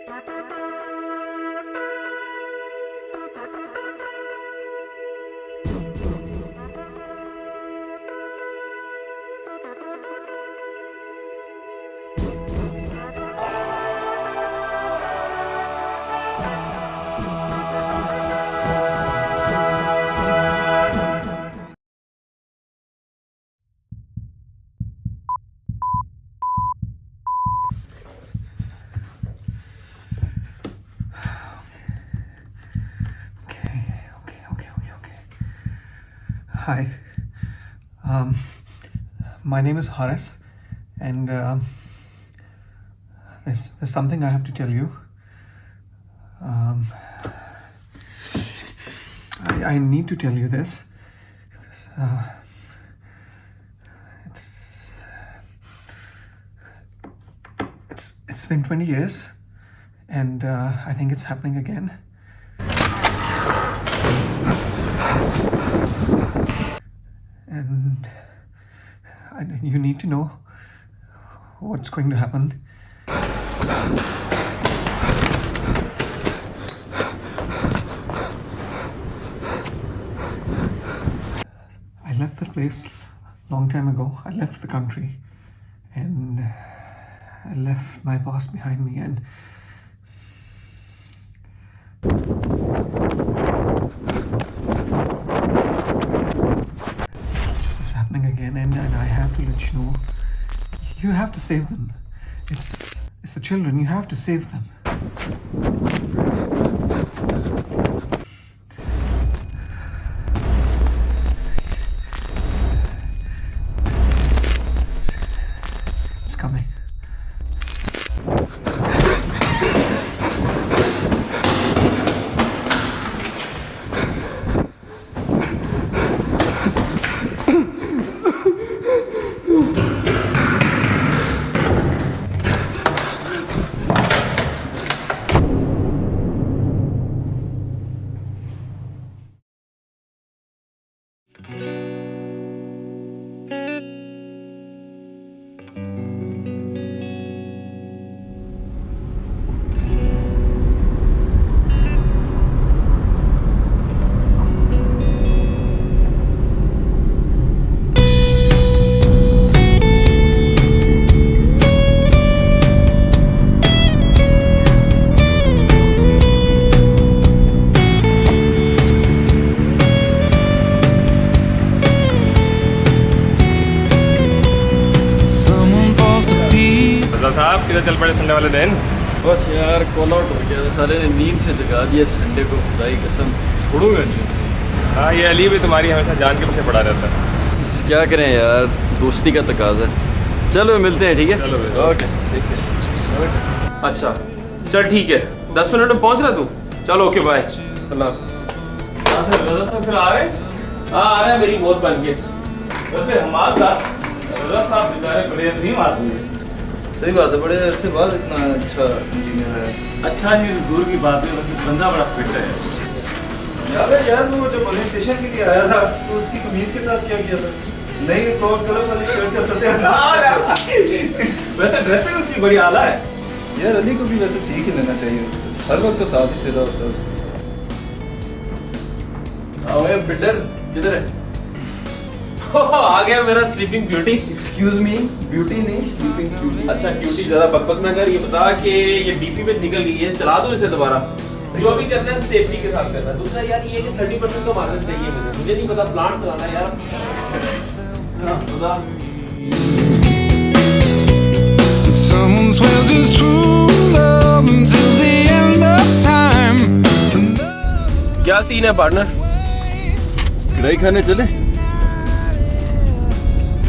Hi, my name is Horace, and there's something I have to tell you. I need to tell you this because it's it's been 20 years, and I think it's happening again. And you need to know what's going to happen. I left the place long time ago. I left the country, and I left my past behind me, and this is happening again, and I have to let you know. You have to save them. It's the children. You have to save them. It's coming. साहब किधर चल पड़े Sunday वाले दिन? बस यार call out हो गया था, साले ने नींद से जगा दिया संडे को, खुदाई कसम छोड़ूंगा नहीं। हाँ, ये अली भी तुम्हारी हमेशा जान के पीछे पड़ा रहता है। क्या करें यार, दोस्ती का तकाजा। चलो मिलते हैं, ठीक है? चलो ओके ठीक है। अच्छा चल ठीक है, 10 मिनट में पहुंच रहा तू? चलो ओके बाय। अल्लाह फिर आ रहे? हाँ आ रहे हैं, मेरी बहुत बन गई। वैसे हमारे साथ रज़ा साहब बेचारे बड़े अजीम आदमी हैं। सही बात है, बड़े अरसे बाद इतना अच्छा इंजीनियर है। अच्छा जी, दूर की बात है, वैसे बंदा बड़ा फिट है याद है यार, वो जब ओरिएंटेशन के लिए आया था तो उसकी कमीज के साथ क्या किया था? नई क्रॉस कलर वाली शर्ट का सत्यानाश। वैसे ड्रेसिंग उसकी बड़ी आला है यार। अली को भी वैसे सीख ही लेना चाहिए उससे, हर वक्त तो साथ ही तेरा होता है उसका। ओए बिल्डर किधर है? आ गया मेरा sleeping beauty. Excuse me, beauty नहीं स्लीपिंग ब्यूटी। अच्छा क्यूटी, ज्यादा बकबक ना कर। ये बता कि ये डीपी में निकल गई है, चला दो इसे दोबारा। जो भी करना है सेफ्टी के साथ करना है। दूसरा यार ये कि 30% तो मार्जिन चाहिए मुझे नहीं पता प्लांट चलाना है यार। हाँ बता। Someone swears it's true love until the end of time. क्या सीन है पार्टनर? ग्राई खाने चले?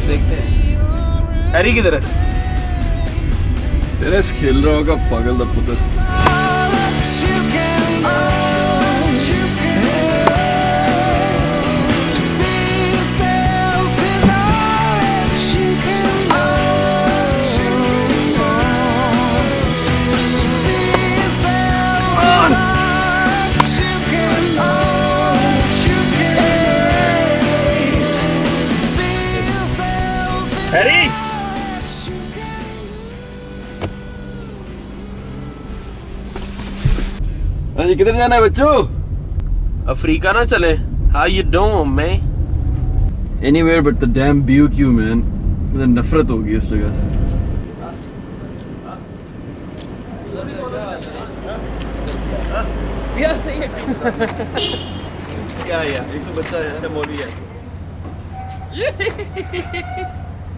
देखते हैं। हैरी किधर है? टेनिस खेल रहा होगा पागल दा पुत्र। हैरी हाँ जी, किधर जाना है बच्चों? अफ्रीका ना चले? How you doing, man? Anywhere but the damn BOQ, man. मुझे नफरत होगी इस जगह से। यार सही है। क्या यार? एक तो बच्चा है। मौलवी है।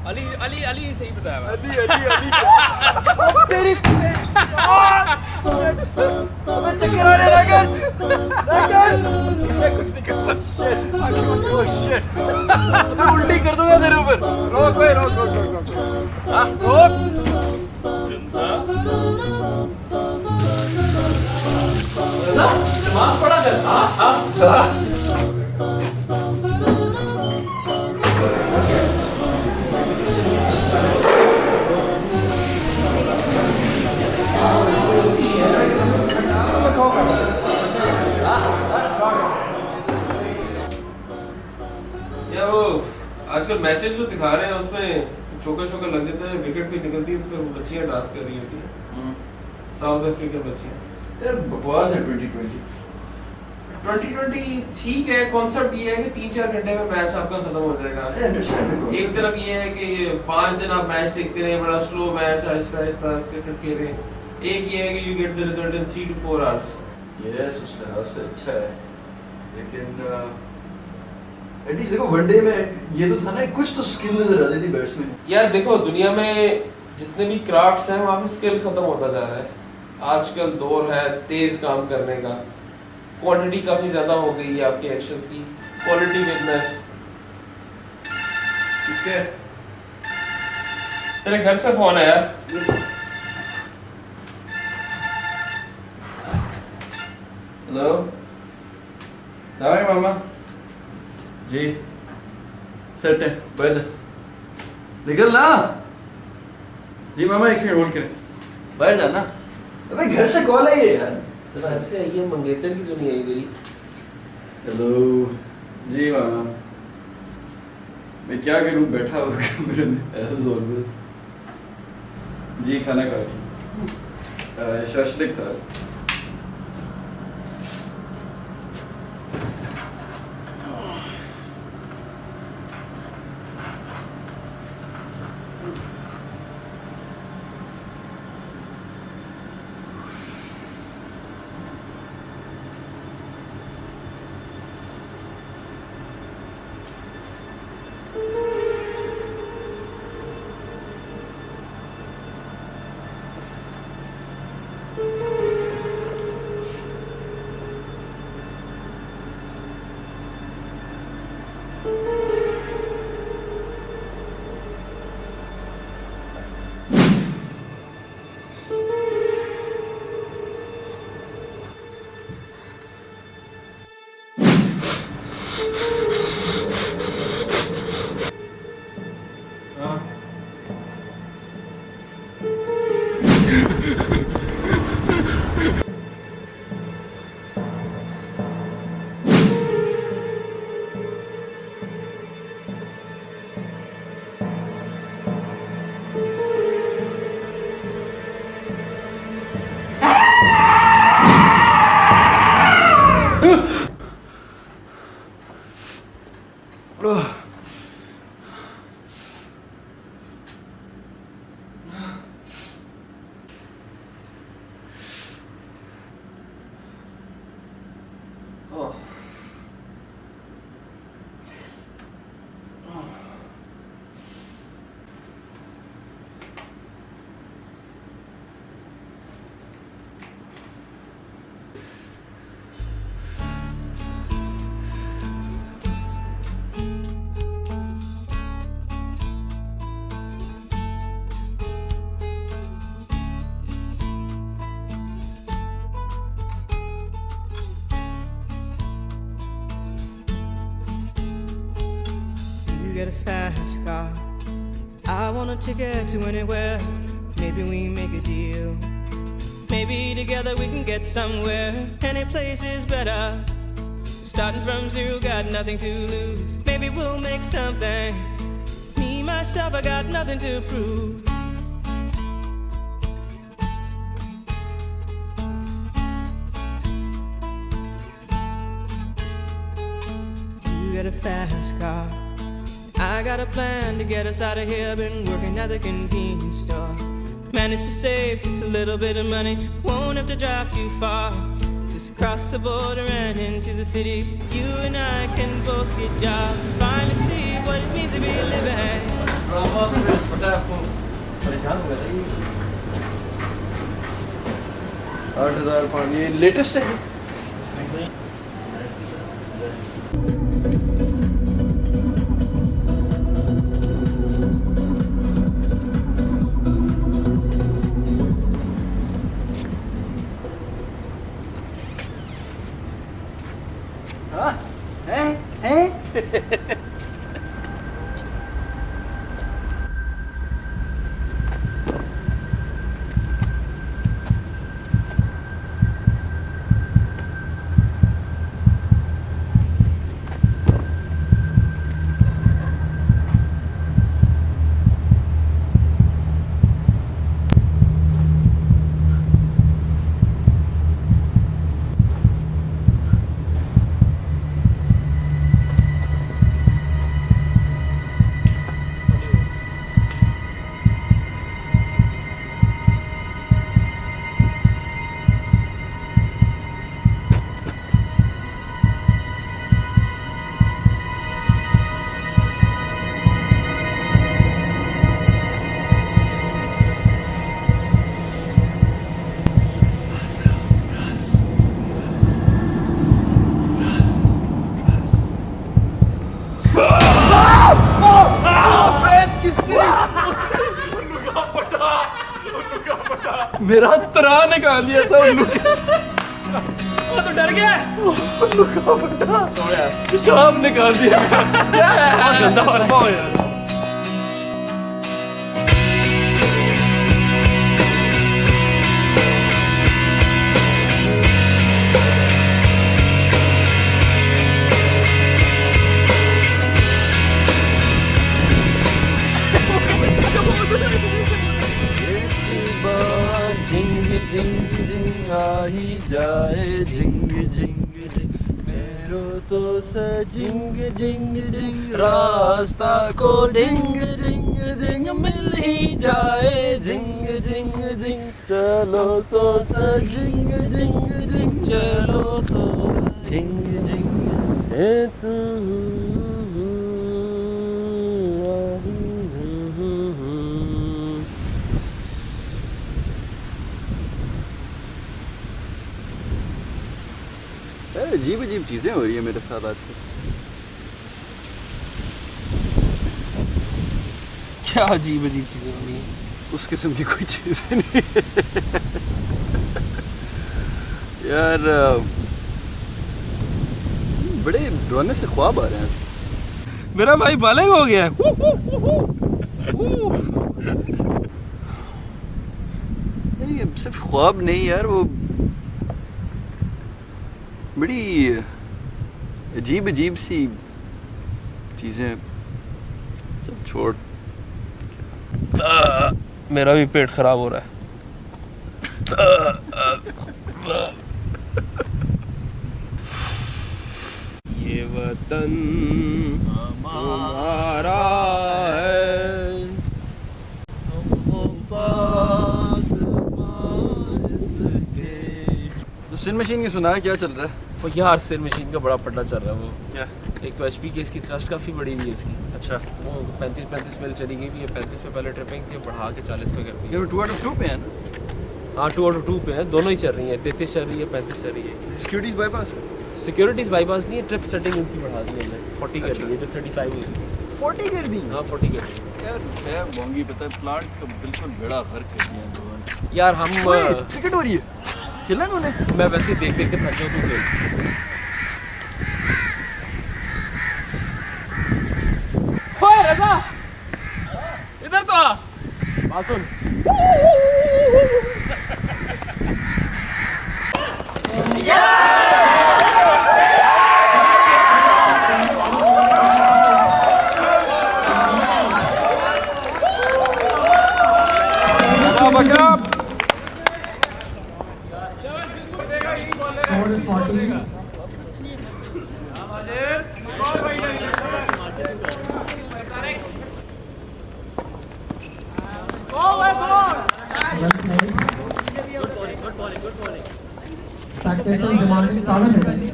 अली अली अली सही बताया। अली अली अली। तेरी चक्कर आने लगा। कुछ नहीं करता। Shit. मैं उल्टी कर दूंगा तेरे ऊपर। रोक भाई, रोक। हाँ, रोक। नमाज पढ़ा कर। हाँ। या वो आजकल मैचेस जो दिखा रहे हैं उसमें चौका लग जाता है, विकेट भी निकलती है, तो फिर वो बच्चियां डांस कर रही होती हैं, साउथ अफ्रीकन बच्चियां। यार बकवास है 2020 ठीक है। कॉन्सेप्ट ये है कि 3-4 घंटे में मैच आपका खत्म हो जाएगा। एक तरफ ये है कि 5 दिन आप मैच देखते रहे, बड़ा स्लो मैच, आहिस्ता क्रिकेट खेलें। एक ये है कि you get the result in 3 to 4 hours। Yes, उस लिहाज से अच्छा है, लेकिन एटलीस्ट देखो वनडे में ये तो था ना, कुछ तो स्किल नजर आती थी बैट्समैन। यार देखो, दुनिया में जितने भी क्राफ्ट्स हैं वहाँ पे स्किल खत्म होता जा रहा है। आजकल दौर है तेज काम करने का, क्वांटिटी काफी ज्यादा हो गई है आपके एक्शंस की, क्वालिटी विद नेफ। किसके? तेरे घर से फोन है यार। हेलो, सारे मामा जी, सेट है, बैठ निकल ना जी। मामा एक सेकंड होल्ड करें, बाहर जाना। अबे घर से कॉल आई है यार। तो ऐसे ये मंगेतर की दुनिया है तेरी। हेलो जी मामा, मैं क्या करूं, बैठा हुआ कमरे में एज ऑलवेज। जी खाना खा रही, शशलिक था। Get a fast car. I want a ticket to anywhere. Maybe we make a deal. Maybe together we can get somewhere. Any place is better. Starting from zero, got nothing to lose. Maybe we'll make something. Me, myself, I got nothing to prove. get a fast car. I got a plan to get us out of here. Been working at the convenience store. Managed to save just a little bit of money. Won't have to drive too far. Just cross the border and into the city. You and I can both get jobs and finally see what it means to be living. £8,000 ये latest है मेरा तरा निकाल दिया था उल्लू का। वो तो डर गया उल्लू का पट्टा शाम निकाल दिया क्या है गंदा हो रहा है जिंग जिंग आ ही जाए जिंग जिंग जिंग मेरो तो जिंग जिंग जिंग रास्ता को जिंग जिंग जिंग मिल ही जाए जिंग जिंग जिंग चलो तो जिंग जिंग जिंग चलो तो जिंग जिंग है तू अजीब अजीब चीज़ें हो रही है मेरे साथ आजकल। क्या अजीब अजीब चीज़ें हो रही हैं? उस किस्म की कोई चीज़ें नहीं यार बड़े डराने से ख्वाब आ रहे हैं। मेरा भाई बालिग हो गया है। नहीं सिर्फ ख्वाब नहीं यार वो बड़ी अजीब अजीब सी चीज़ें सब छोड़ मेरा भी पेट खराब हो रहा है। ये वतन हमारा है तुम पास तो सिन मशीन की सुना क्या चल रहा है? वो यार सिर मशीन का बड़ा पट्टा चल रहा है। वो क्या एक तो HP की इसकी थ्रस्ट काफ़ी बड़ी हुई है इसकी। अच्छा वो 35 मिल चली गई भी है। 35 पे पहले ट्रिपिंग थी, बढ़ा के 40 पे कर दी। ये 2/2 पे है ना? हाँ 2/2 पे है, दोनों ही चल रही है। 33 चल रही है, 35 चल रही है। सिक्योरिटीज बाईपास सिक्योरिटीज़ बाईपास नहीं है, ट्रिप सेटिंग उनकी बढ़ा दी है 40 कर दी है, जो 35 हुई थी। 40 कर दी हाँ 40 कर दी यार है बोंगी पता है प्लांट तो बिल्कुल बड़ा गर्क कर दिया लोगों ने यार। हम क्रिकेट हो रही है खेलना तूने? मैं वैसे ही देख के थक गया। तू खेल रजा इधर तो आ बात सुन। Spectators demanding power hitting.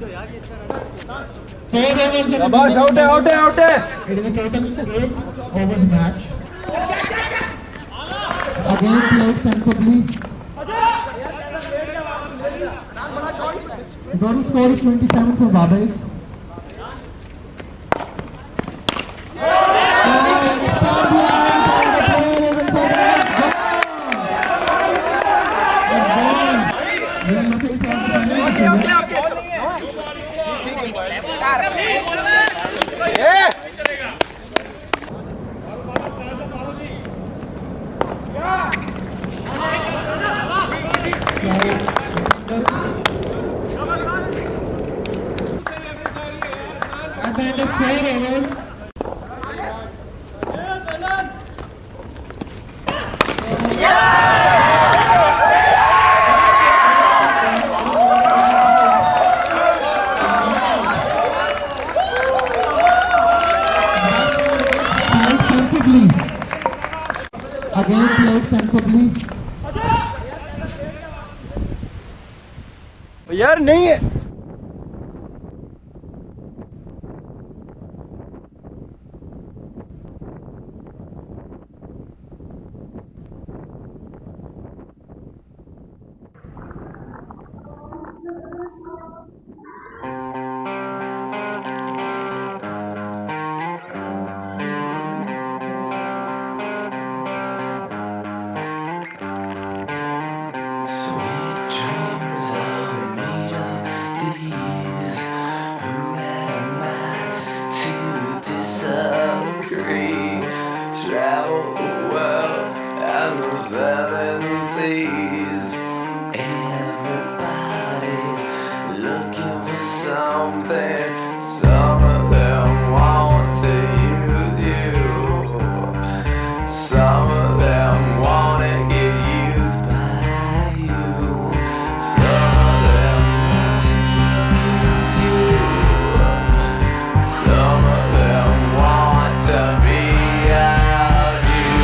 4 overs. शाबाश, आउट है, आउट है, आउट है. It is a total 8 overs match. Again played sensibly. The total score is 27 for Barbados. At the end of 4 overs, played sensibly. Again played sensibly. यार नहीं है. Sweet dreams are made of these. Who am I to disagree? Travel the world and the 7 seas. Everybody's looking for something. Some of them want to use you. Some of them want to get used by you. Some of them want to use you. Some of them want to be out you.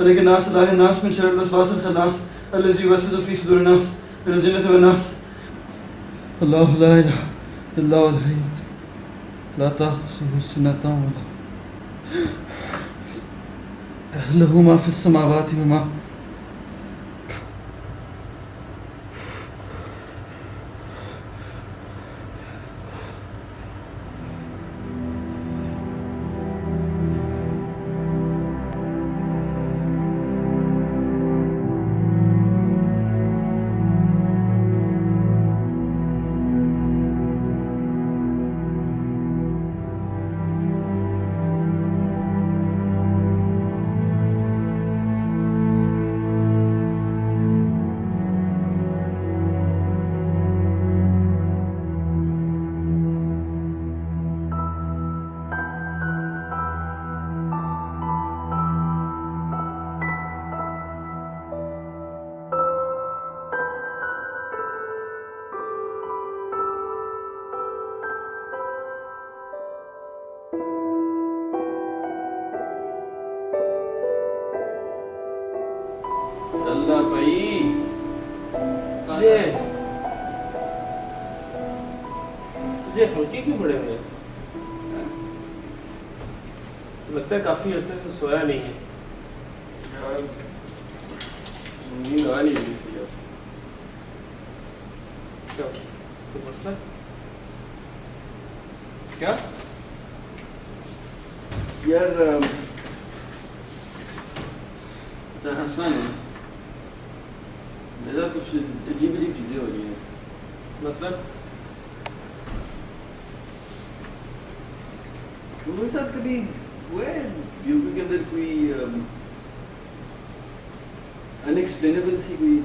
Malik नास इलाह नास मिन शर्रिल वसवासिल खन्नास अल्लज़ी युवस्विसु फ़ी सुदूरिन नास मिनल जिन्नति one नास अल्लाहु ला इलाहा इल्ला हुवल हय्य ला ताख़ुज़ुहु सिनतुन वला लहू मा फ़िस समावाति व मा अल्लाह भाई तुझे हल्के क्यों पड़े हुए हैं? लगता है काफी अरसे से सोया नहीं है। यार नींद आ नहीं रही थी यार। क्या कोई मसला? क्या यार अच्छा हंसना नहीं, मेरा कुछ अजीब अजीब चीज़ें हो रही हैं। मतलब तुम्हारे साथ कभी हुआ है यूपी के अंदर कोई अनएक्सप्लेनेबल सी कोई?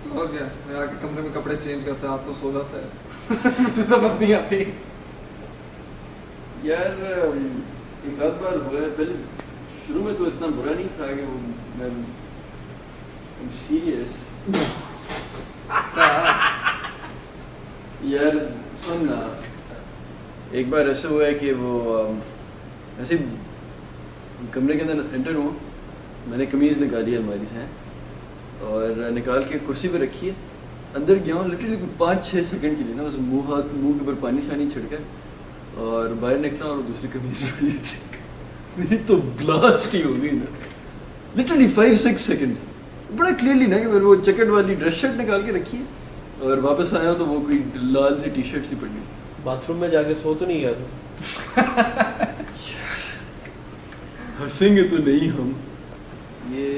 तो और क्या, मैं आके कमरे में कपड़े चेंज करता है, आप तो सो जाता है। मुझे समझ नहीं आती यार। एक आध बार हुआ है, पहले शुरू में तो इतना बुरा नहीं था कि वो मैं सीरियस यार। सुन ना, एक बार ऐसा हुआ है कि वो ऐसे कमरे के अंदर एंटर हुआ, मैंने कमीज़ निकाली अलमारी से और निकाल के कुर्सी पे रखी है, अंदर गया हूँ लिटरली 5-6 सेकंड के लिए ना, बस मुंह के ऊपर पानी शानी छिड़का और बाहर निकला और दूसरी कमीज़ पड़ी थी। मेरी तो ब्लास्ट ही हो गई ना, लिटरली 5-6 सेकंड, बड़ा क्लियरली ना कि मेरे वो जैकेट वाली ड्रेस शर्ट निकाल के रखी है और वापस आया तो वो कोई लाल सी टी शर्ट सी पड़ी। बाथरूम में जाके सो तो नहीं गया तू? हंसेंगे तो नहीं हम। ये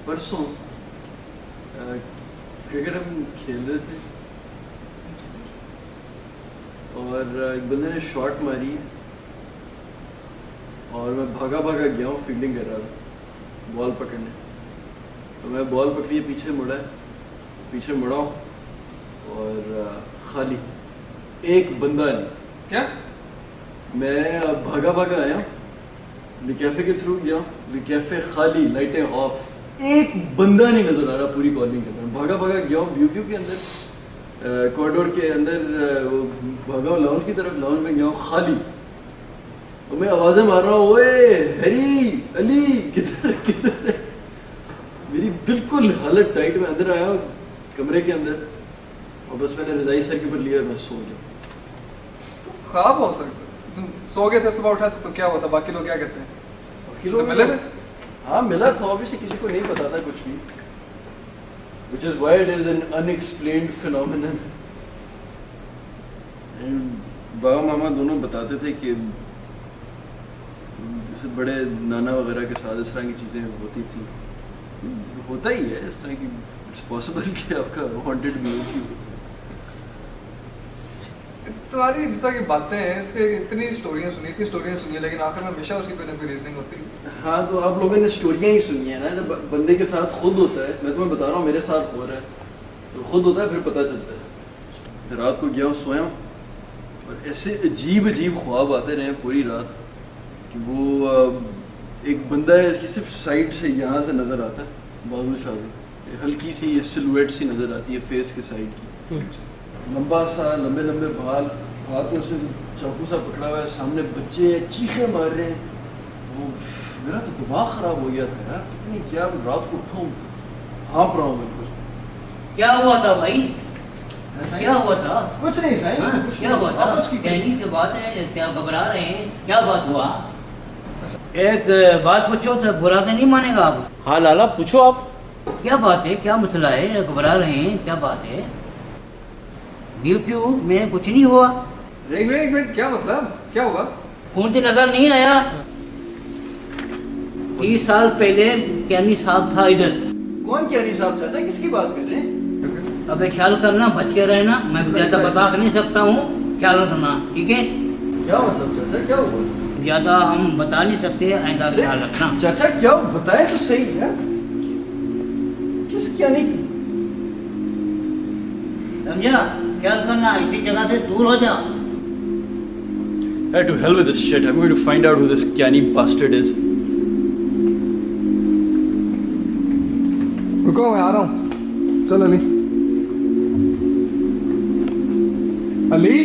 परसों क्रिकेट हम खेल रहे थे और एक बंदे ने शॉट मारी और मैं भागा भागा गया हूँ, फील्डिंग कर रहा था बॉल पकड़ने। तो मैं बॉल पकड़ी, पीछे मुड़ा हूँ और खाली एक बंदा नहीं। क्या? मैं भागा भागा आया, कैफे के थ्रू गया, कैफे खाली, लाइटें ऑफ, एक बंदा नहीं नजर आ रहा पूरी कॉलोनी के अंदर। भागा भागा गया हूँ व्यू के अंदर, कॉरिडोर के अंदर भागा हूँ लाउंज की तरफ, लाउंज में गया हूँ खाली और मैं आवाजें मार रहा हूँ, ओए हैरी अली किधर किधर है। मेरी बिल्कुल हालत टाइट में अंदर आया कमरे के अंदर और बस मैंने रजाई सर के ऊपर लिया, मैं सो गया। तो ख्वाब हो सकता है, तुम सो गए थे, सुबह उठा तो क्या होता? बाकी लोग क्या कहते हैं? बाकी तो मिले थे? हाँ मिला था, ऑब्वियसली किसी को नहीं पता था कुछ भी, which is why it is an unexplained phenomenon. बाबा मामा दोनों बताते थे कि जैसे बड़े नाना वगैरह के साथ इस तरह की चीज़ें होती थी। होता ही है इस तरह की, इट्स पॉसिबल कि आपका हॉन्टेड भी हो। तुम्हारी जिस तरह की बातें हैं, इसके इतनी स्टोरियाँ सुनी, लेकिन आखिर में हमेशा उसकी कोई ना कोई रीजनिंग होती है। हाँ तो आप लोगों ने स्टोरियाँ ही सुनी है ना, जब बंदे के साथ खुद होता है, मैं तुम्हें बता रहा हूँ मेरे साथ हो रहा है, तो खुद होता है फिर पता चलता है। रात को गया हूँ, सोया हूँ और ऐसे अजीब अजीब ख्वाब आते रहे पूरी रात कि वो एक बंदा है, इसकी सिर्फ साइड से यहाँ से नज़र आता है, बाजू शाजू हल्की सी सिलुएट सी नज़र आती है फेस के साइड की, लंबा सा, लंबे लंबे बाल, हाथ में उसने चाकू सा पकड़ा हुआ है, सामने बच्चे चीखें मार रहे हैं मेरा तो दिमाग खराब हो गया था यार, इतनी क्या रात को उठा हूँ, हाँप रहा हूँ बिल्कुल। क्या हुआ था भाई? क्या हुआ था? कुछ नहीं साईं, हाँ, कुछ क्या हुआ था? आपस की कहने की बात है, क्या घबरा रहे हैं? क्या बात हुआ? एक बात पूछो तो बुरा तो नहीं मानेगा आप? हाँ लाला पूछो आप। क्या बात है? क्या मसला है? घबरा रहे हैं? क्या बात है? क्यों में कुछ नहीं हुआ? एक मिनट, क्या मतलब? क्या हुआ? फोन से नजर नहीं आया? 30 साल पहले कैनी साहब था इधर। कौन क्यानी साहब चाचा, किसकी बात कर रहे हैं? अबे ख्याल करना, बच के रहना। मैं ज्यादा बता नहीं सकता हूँ, ख्याल रखना, ठीक है? क्या मतलब चाचा, क्या हुआ? ज्यादा हम बता नहीं सकते, आइंदा ख्याल रखना। चाचा क्या बताए तो सही यार, किस क्यानी की? समझा? ख्याल करना, इसी जगह से दूर हो जा। Hey, to hell with this shit. I'm going to find out who this canny bastard is. रुको, मैं आ रहा हूँ। चल अली। अली?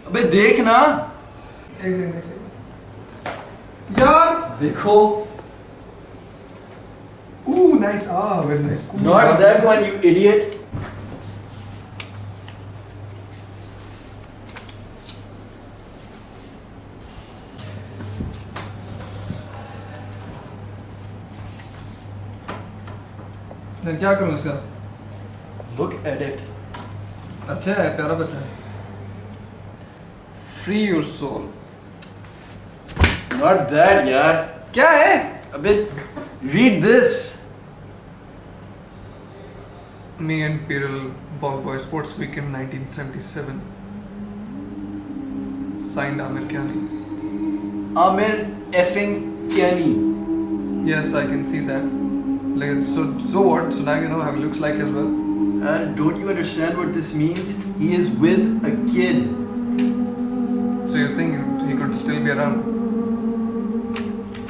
अबे देख ना, एक सेकंड। यार देखो। Nice, very nice. Not that one, you idiot. मैं क्या करूँ इसका? Look at it. अच्छा है, प्यारा बच्चा है। Free your soul. Not that यार। क्या है? अबे read this. Me and Piral, Ball Boy Sports Weekend 1977. Signed Amir Kyani. Amir effing Kyani. Yes, I can see that. Like, so what? So now you know how he looks like as well. And don't you understand what this means? He is with a kid. So you think he could still be around?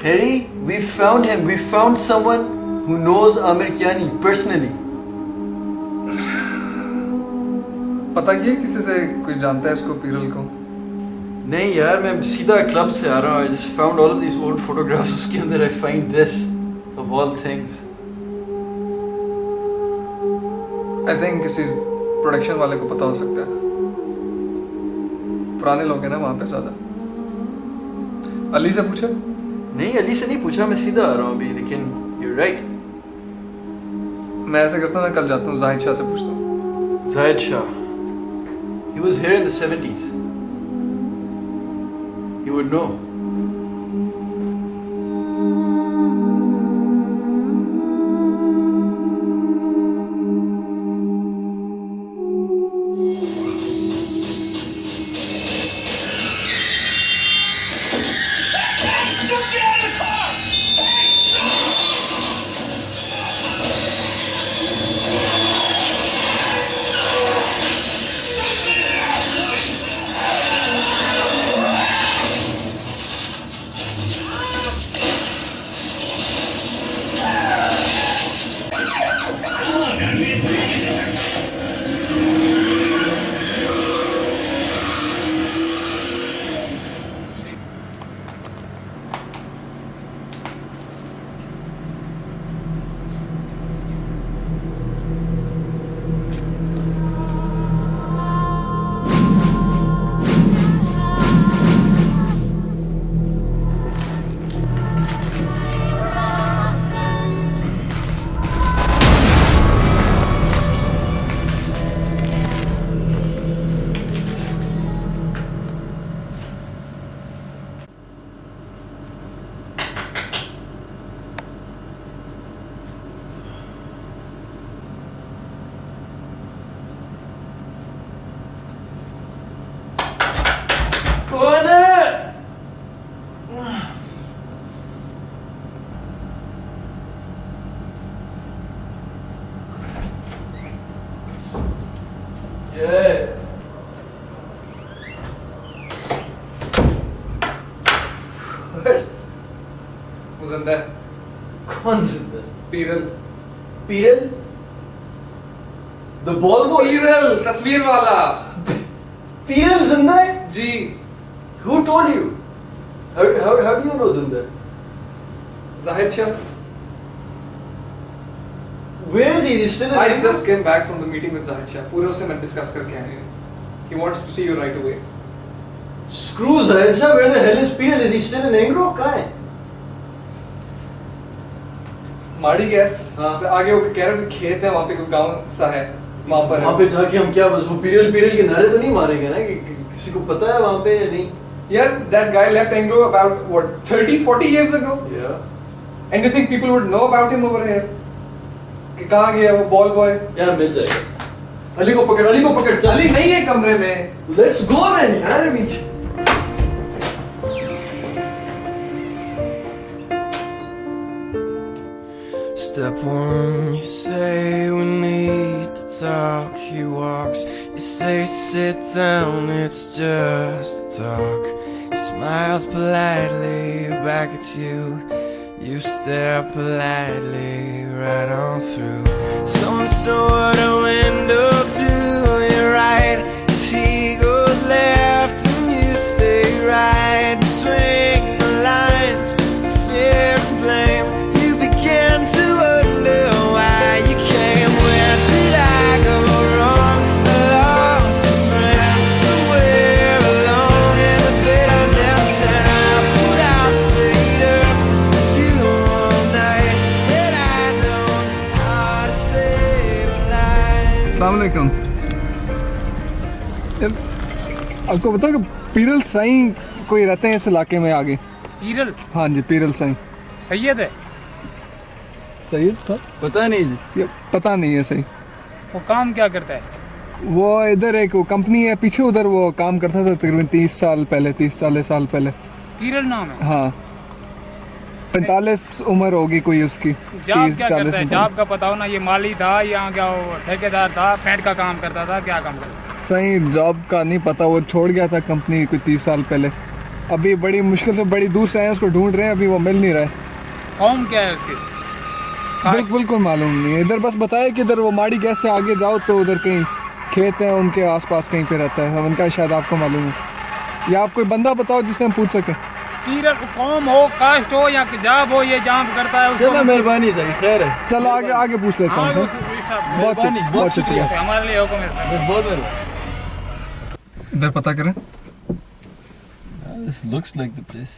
Harry, we found him. We found someone who knows Amir Kyani personally. पता किया किसी से कोई जानता है इसको, पीरल को? नहीं यार, मैं सीधा क्लब से आ रहा हूँ. I just found all of these old photographs. उसके अंदर I find this of all things. I think किसी प्रोडक्शन वाले को पता हो सकता है. पुराने लोग हैं ना वहाँ पे ज़्यादा. अली से पूछा? नहीं, अली से नहीं पूछा, मैं सीधा आ रहा हूँ अभी. लेकिन you're right. मैं ऐसा करता हूँ ना, कल जाता हूँ जाहिद शाह से पूछता हूँ. Zahid Shah. He was here in the 70s. He would know. वो जिंदा है। कौन जिंदा? पीरल। पीरल? The ball boy? पीरल तस्वीर वाला। पीरल जिंदा है? जी। Who told you? How do you know जिंदा है? Zahid Shah. Where is he? He's still in I India? just came back from the meeting with Zahid Shah. पूरे उससे मैं डिस्कस करके आए हैं. He wants to see you right away. Screw Zahid Shah, where the hell is Peel? Is he still in Engro? कहाँ है? माड़ी gas से आगे वो कह रहे हैं कि खेत है वहाँ पे कोई गांव सा है वहाँ पर. वहाँ पे जाके हम क्या बस वो पीरल के नारे तो नहीं मारेंगे ना कि किसी को पता है वहाँ पे या नहीं? Yeah, that guy left Engro about what 30-40 years ago. Yeah. And you think people would know about him over here? कि कहाँ गया वो बॉल बॉय? यार मिल जाएगा. अली को पकड़ चल. अली नहीं है कमरे में. Let's go then यार अभी. Step one, you say we need to talk. He walks, you say sit down, it's just talk. He smiles politely back at you. You stare politely right on through some sort of window to your right. As he goes left and you stay right between the lines of fear and blame. You begin to wonder why you came. Where did I go wrong? I lost a friend somewhere alone in the bitterness, and I put out stayed up with you all night, and I don't know how to save a life. अस्सलाम वालेकुम. आपको पता है कि पीरल साईं कोई रहते हैं इस इलाके में आगे? पीरल? हाँ जी, पीरल साईं. सैयद है? सैयद था? पता नहीं जी. ये पता नहीं है सही. वो काम क्या करता है? वो इधर एक कंपनी है पीछे, उधर वो काम करता था तकरीबन 30-40 साल पहले. पीरल नाम है? हाँ. 45 उम्र होगी कोई उसकी. जॉब क्या करता है? जॉब का पता हो ना. ये माली था या क्या वो ठेकेदार था? पेंट का काम करता था? क्या काम करता था? सही जॉब का नहीं पता. वो छोड़ गया था कंपनी कोई 30 साल पहले. अभी बड़ी मुश्किल से बड़ी दूर से आए, उसको ढूंढ रहे हैं, अभी वो मिल नहीं रहा है. कौम क्या है उसकी? बिल्कुल मालूम नहीं. इधर बस बताया कि इधर वो माड़ी गैस से आगे जाओ तो उधर कहीं खेत है उनके आसपास कहीं पे रहता है. उनका शायद आपको मालूम है, या आप कोई बंदा बताओ जिससे हम पूछ सकें. पीरल कौम हो, कास्ट हो या जॉब हो, ये जॉब करता है उसको. चलो मेहरबानी सही, खैर है. चलो आगे पूछ लेता हूँ. बहुत शुक्रिया. हमारे लिए हुक्म है. बहुत मेहरबानी. इधर पता करें. This looks like the place.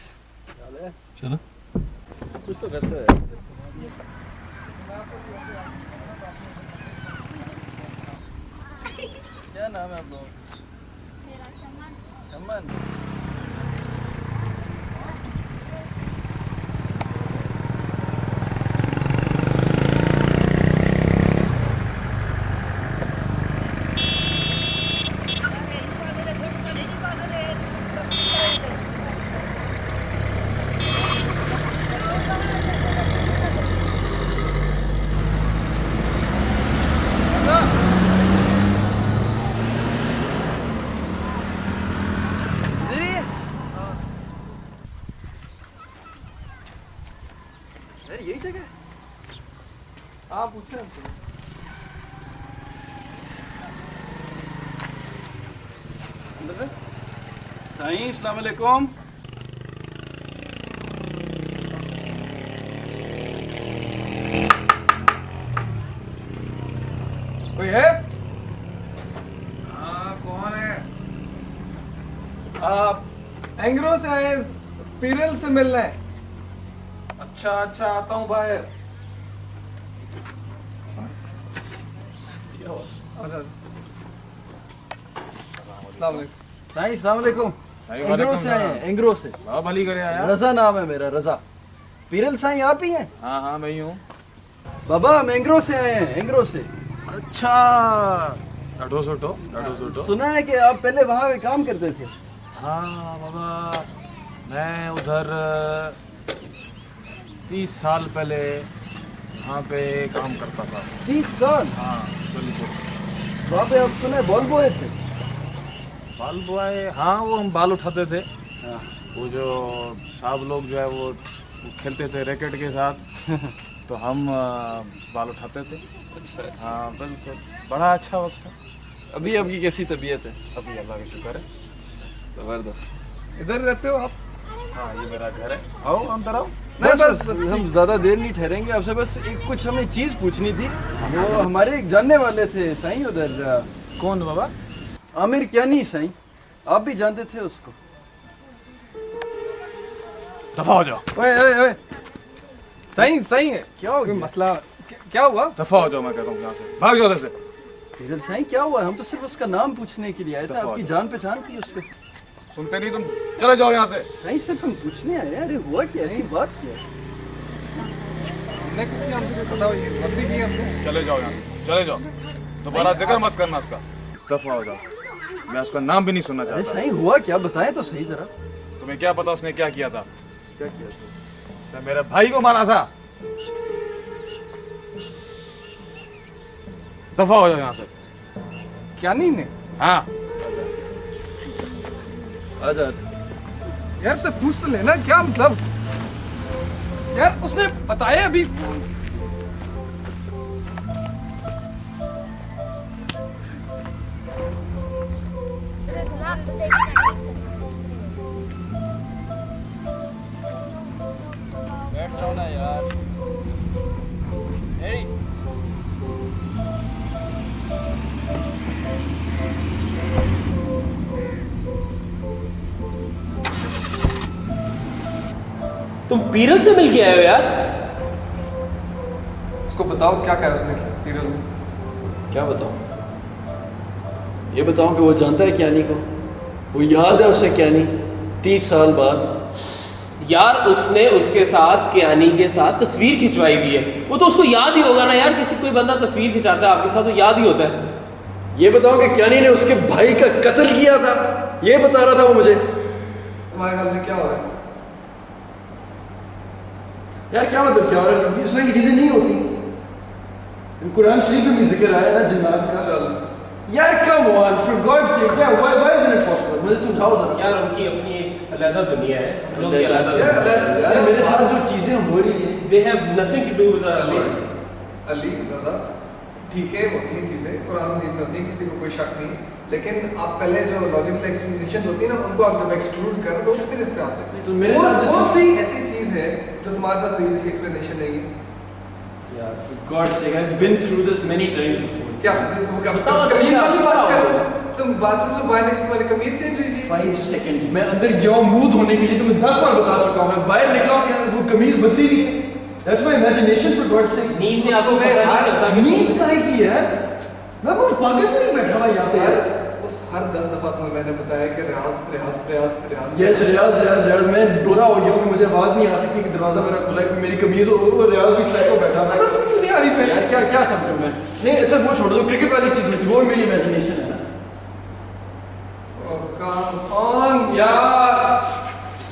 चलो. कुछ तो करते हैं. क्या नाम है आप लोगों का? मेरा शमन. यही जगह आप पूछे हमसे. साईं अस्सलाम वालेकुम. कोई है? कौन है? आप एंग्रो से आए, पीरल से मिलना है. अच्छा आता हूँ बाहर. अच्छा. अस्सलाम वालेकुम. साईं अस्सलाम वालेकुम. एंग्रो से आए हैं. एंग्रो से. बाबा भली करे आया. रजा नाम है मेरा, रजा. पीरल साईं आप ही हैं? हाँ मैं ही हूँ. बाबा हम एंग्रो से आए हैं. एंग्रो से. अच्छा. डाढो सुठो. सुना है कि आप पहले वहाँ पे काम करते थे. हाँ बाबा, मैं उधर 30 साल पहले वहाँ पे काम करता था. 30 साल? हाँ बिल्कुल. वहाँ पे आप सुने बॉल बॉय थे? बाल बॉय, हाँ वो हम बाल उठाते थे। वो जो साहब लोग जो है वो खेलते थे रैकेट के साथ तो हम बाल उठाते थे। अच्छा हाँ बिल्कुल, बड़ा अच्छा वक्त था। अभी आपकी कैसी तबीयत है? अभी अल्लाह का शुक्र है। जबरदस्त। इधर रहते हो आप? हाँ ये मेरा घर है, आओ अंदर आओ। नहीं बस हम ज्यादा देर नहीं ठहरेंगे आपसे, बस एक कुछ हमें चीज पूछनी थी। वो हमारे एक जानने वाले थे साईं उधर। कौन बाबा? आमिर क्यानी साईं, आप भी जानते थे उसको? दफा हो जाओ। ओए ओए ओए, सही सही है, क्या हो कोई गया? मसला क्या हुआ? दफा हो जाओ, मैं कहता हूँ यहाँ से भाग जाओ उधर से। पीरल साईं क्या हुआ? हम तो सिर्फ उसका नाम पूछने के लिए आए थे, दफा हो आपकी जाओ। जान पहचान थी उससे। सुनते नहीं तुम, चले जाओ यहाँ से। साईं सिर्फ हम पूछने आए हैं। अरे हुआ क्या, ऐसी बात क्या है? हमने कुछ नहीं, हमसे कोई पता हुई गलती की हमने। चले जाओ यहाँ से, चले जाओ, दोबारा जिक्र मत करना उसका। दफा हो जाओ, मैं उसका नाम भी नहीं सुनना अरे चाहता। साईं हुआ क्या, बताएं तो सही जरा। तुम्हें क्या पता उसने क्या किया था? क्या किया था? उसने मेरे भाई को मारा था। दफा हो जाओ यहाँ से। क्या नहीं ने? हाँ आजा। यार से पूछ तो लेना, क्या मतलब? यार उसने बताया अभी। बैठ जाओ ना यार। तुम पीरल से मिल के आए हो यार? उसको बताओ क्या कहा उसने, पीरल ने? क्या बताऊं? ये बताऊं कि वो जानता है क्यानी को? वो याद है उसे क्यानी 30 साल बाद? यार उसने उसके साथ क्यानी के साथ तस्वीर खिंचवाई हुई है, वो तो उसको याद ही होगा ना यार। किसी कोई बंदा तस्वीर खिंचाता है आपके साथ तो याद ही होता है। ये बताओ कि क्यानी ने उसके भाई का कत्ल किया था? ये बता रहा था वो मुझे। तुम्हारे ख्याल में क्या हो रहा है? यार क्या मतलब क्या हो रहा है? इस तरह की चीजें नहीं होती। कुरान शरीफ में भी जिक्र आया ना जिन्नात का। चल यार कम ऑन, फॉर गॉड सेक, क्या व्हाई इज इट पॉसिबल? मुझे समझाओ जरा। यार उनकी अपनी अलग दुनिया है, हम लोग की अलग दुनिया यार मेरे साथ जो चीजें हो रही हैं, they have nothing to do with Ali Ali Raza, ठीक है होती हैं चीज़ें, कुरान मजीद में होती हैं, किसी को कोई शक नहीं। लेकिन आप पहले जो लॉजिकल एक्सप्लेनेशन होती है ना, उनको आप जब एक्सक्लूड कर दो फिर इस पे आते हैं। तो मेरे साथ जो कौन सी ऐसी चीज़ है जो तुम्हारे साथ हुई जिसकी एक्सप्लेनेशन नहीं है? यार for God sake, I have been through this many times before. क्या बताओ, कमीज वाली बात बताओ। कर रहे हो? तुम बाथरूम से बाहर निकले तुम्हारी कमीज चेंज हुई थी? 5 सेकंड मैं अंदर गया हूँ मुंह धोने के लिए, तो मैं 10 बार बता चुका हूँ। मैं बाहर निकला हूँ कि वो कमीज बदली हुई है। That's my imagination for God सेक। नींद में आपको पता नहीं चलता कि नींद काहे की है? मैं कुछ पागल तो नहीं बैठा हुआ यहाँ पे यार। उस हर 10 दफा तुम्हें मैंने बताया कि रियाज रियाज रियाज रियाज। यस रियाज रियाज रियाज। मैं डोरा हो गया हूँ कि मुझे आवाज नहीं आ सकती कि दरवाजा मेरा खुला है, कोई मेरी कमीज हो, वो रियाज भी साइड बैठा हुआ है। समझ में क्यों नहीं आ रही पहले? यार क्या क्या समझूं मैं? नहीं अच्छा वो छोड़ दो, क्रिकेट वाली चीज नहीं थी, वो मेरी इमेजिनेशन है ना। कम ऑन यार,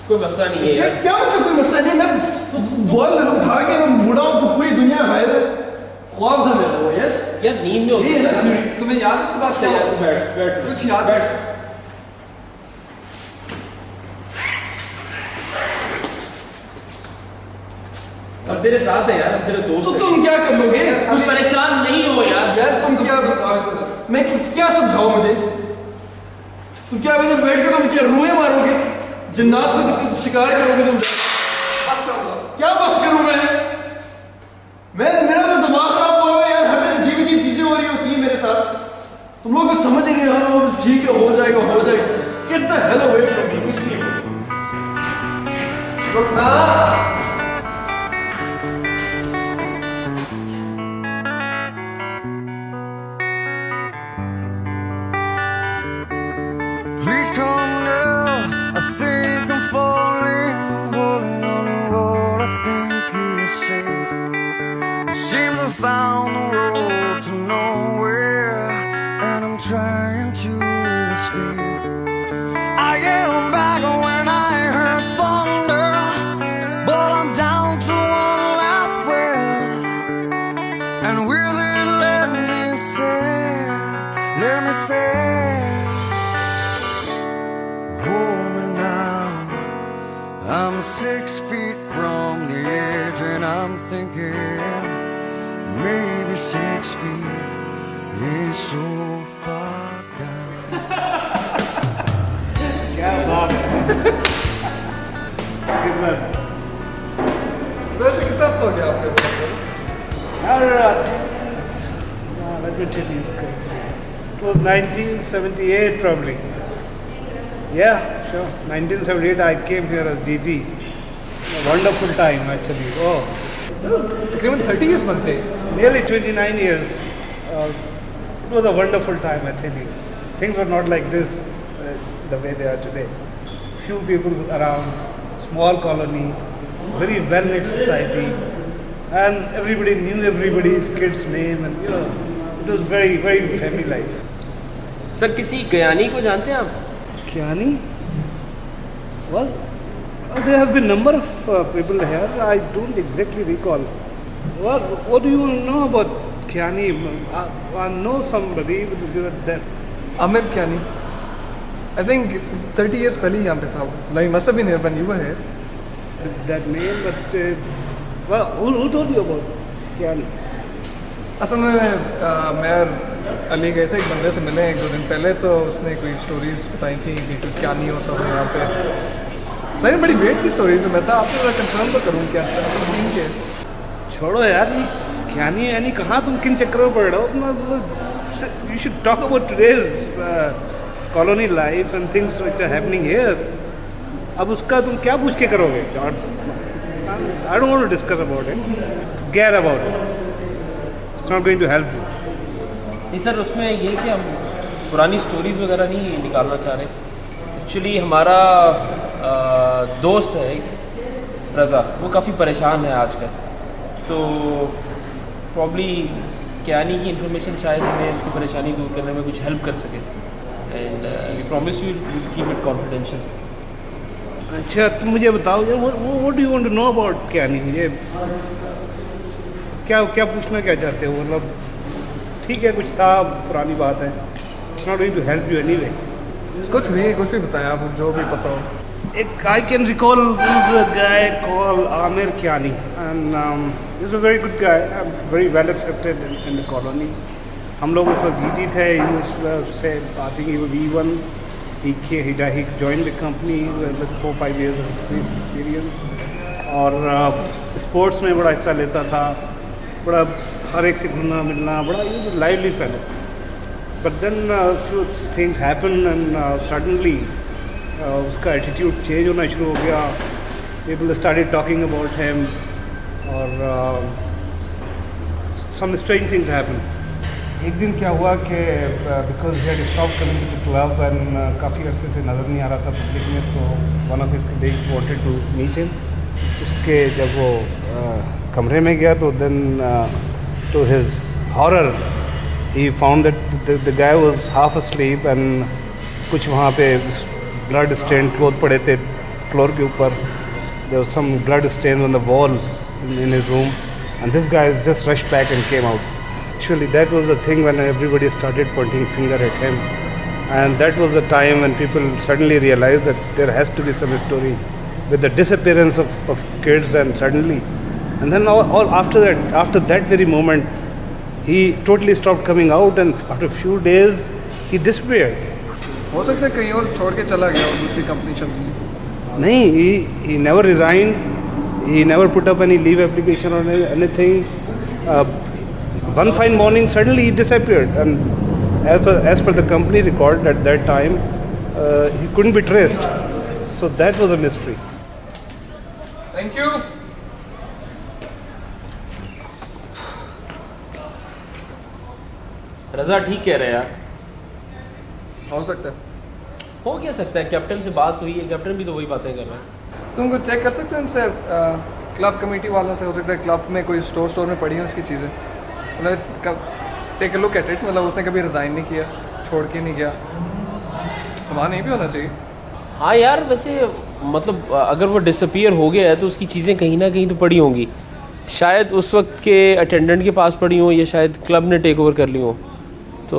कोई मसला नहीं है क्या यार। क्या मतलब कोई मसला नहीं? मैं तो बॉल उठा के मैं मुड़ा हूँ तो पूरी दुनिया गायब है। ख्वाब था मेरा वो। यस यार नींद में हो ये है ना सकता है। theory। तुम्हें याद है उसके बाद क्या हुआ? बैठ बैठ कुछ याद बैठ। अब तेरे साथ है यार, अब तेरे दोस्त तो है। तुम क्या कर लोगे? तुम परेशान नहीं हो यार। यार तुम क्या मैं क्या समझाऊं मुझे? तुम क्या वैसे बैठ के तुम क्या रुए मारोगे? जिन्नात को तो शिकार करोगे तुम? बस कर लो। क्या बस करूं मैं? मेरा तो दिमाग खराब हुआ है यार। हर दिन अजीब अजीब चीजें हो रही होती हैं मेरे साथ। तुम लोग तो समझ नहीं रहे। हाँ बस ठीक है, हो जाएगा हो जाएगा। Get the hell away from me। कुछ नहीं होगा। Please come now. I think I'm falling. I'm holding on to what I think is safe. It seems I found the road to nowhere, and I'm trying to escape. I am back when I heard thunder, but I'm down to one last breath. And will it let me say 6 feet from the edge, and I'm thinking maybe 6 feet ain't so far down. क्या बात है कितना वैसे कितना सो गया आपके let me tell you it was 1978 probably. Yeah, sure. 1978 I came here as DD. A wonderful time actually. Oh, तकरीबन 30 years बनते हैं. nearly 29 years. It was a wonderful time, I tell you. Things were not like this the way they are today. Few people around, small colony, very well-knit society, and everybody knew everybody's kid's name, and you know, it was very, very good family life. Sir किसी कयानी को जानते हैं आप? Kiani? Well, there have been number of people here. I don't exactly recall. Well, what do you know about Kiani? I know somebody that. Aamir Kiani. I think 30 years पहले ही यहाँ पे था. Like must have been here when you were here. That name, but well, who told you about Kiani? असल में मैं अली गए थे, एक बंदे से मिले 1-2 दिन पहले, तो उसने कोई स्टोरीज बताई थी कि कुछ क्या नहीं होता था यहाँ पे. मैंने बड़ी वेट की स्टोरीज में मैं था, आपसे कंफर्म तो करूँ क्या सीन के. छोड़ो यार, ये Kiani यानी कहाँ तुम किन चक्करों में पड़ रहे हो अपना. You should talk about today's colony life and things which are happening here. अब उसका तुम क्या पूछ के करोगे? I don't want to discuss about it. Forget about it. It's not going to help you. नहीं सर, उसमें ये कि हम पुरानी स्टोरीज़ वगैरह नहीं निकालना चाह रहे. एक्चुअली हमारा दोस्त है एक रज़ा, वो काफ़ी परेशान है आजकल, तो प्रॉब्ली कियानी की इन्फॉर्मेशन शायद हमें उसकी परेशानी दूर करने में कुछ हेल्प कर सके. And we promise you will keep it confidential. अच्छा, तुम मुझे बताओ यार, what do you want to know about Kiani? ये क्या पूछना क्या चाहते हो? मतलब ठीक है, कुछ था, पुरानी बात है. It's not going to help you anyway. कुछ भी बताएं आप, जो भी पता हो. I can recall there's a guy called Amir Kiani, and he's a very good guy, very well accepted in the colony. हम लोग उस वक्त GT थे. He was I think he was E1. He joined the company with 4-5 years of experience. और sports में बड़ा हिस्सा लेता था, बड़ा हर एक से घुलना मिलना, बड़ा lively fellow. But then few things happened, and suddenly उसका एटीट्यूड चेंज होना शुरू हो गया. People started talking about him, और some strange things happened. एक दिन क्या हुआ कि because he had stopped coming to the club and काफ़ी अरसे से नज़र नहीं आ रहा था पब्लिक में, तो one of his colleagues wanted to meet him. उसके जब वो कमरे में गया तो then to his horror he found that the guy was half asleep, and कुछ वहाँ पे ब्लड स्टेन क्लोथ पड़े थे फ्लोर के ऊपर. There was some blood stains on the wall in his room, and this guy just rushed back and came out. Actually, that was the thing when everybody started pointing finger at him, and that was the time when people suddenly realized that there has to be some story with the disappearance of kids, and suddenly, and then all after that very moment, he totally stopped coming out, and after a few days, he disappeared. हो सकता है कहीं और छोड़ के चला गया और दूसरी कंपनी चल गई. नहीं, he never resigned. He never put up any leave application or anything. One fine morning, suddenly he disappeared, and as per the company record at that time, he couldn't be traced. So that was a mystery. Thank you. रज़ा ठीक कह रहे यार. हो सकता है. हो क्या सकता है, कैप्टन से बात हुई है, कैप्टन भी तो वही बातें कर रहा है. तुम कुछ चेक कर सकते हो इनसे, क्लब कमेटी वालों से. हो सकता है क्लब में कोई स्टोर में पड़ी हैं उसकी चीज़ें. मतलब take a look at it. मतलब उसने कभी रिज़ाइन नहीं किया, छोड़ के नहीं गया. सवाल नहीं भी होना चाहिए. हाँ यार, वैसे मतलब अगर वो डिसअपीयर हो गया है तो उसकी चीज़ें कहीं ना कहीं तो पड़ी होंगी. शायद उस वक्त के अटेंडेंट के पास पड़ी हो, या शायद क्लब ने टेक ओवर कर ली हो. तो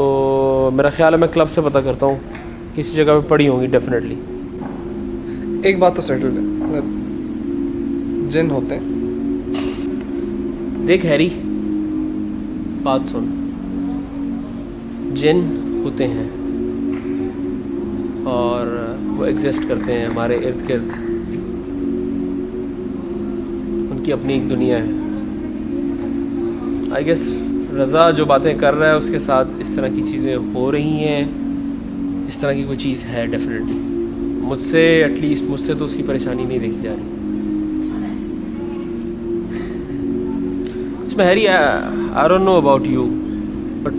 मेरा ख्याल है मैं क्लब से पता करता हूँ, किसी जगह पे पड़ी होंगी डेफिनेटली. एक बात तो सेटल्ड है, मतलब जिन होते हैं। देख हैरी, बात सुन, जिन होते हैं और वो एग्जिस्ट करते हैं हमारे इर्द गिर्द, उनकी अपनी एक दुनिया है। आई गेस रज़ा जो बातें कर रहा है उसके साथ इस तरह की चीज़ें हो रही हैं, इस तरह की कोई चीज़ है डेफिनेटली। मुझसे एटलीस्ट मुझसे तो उसकी परेशानी नहीं देखी जा रही। इसमें Harry, I don't know about you, but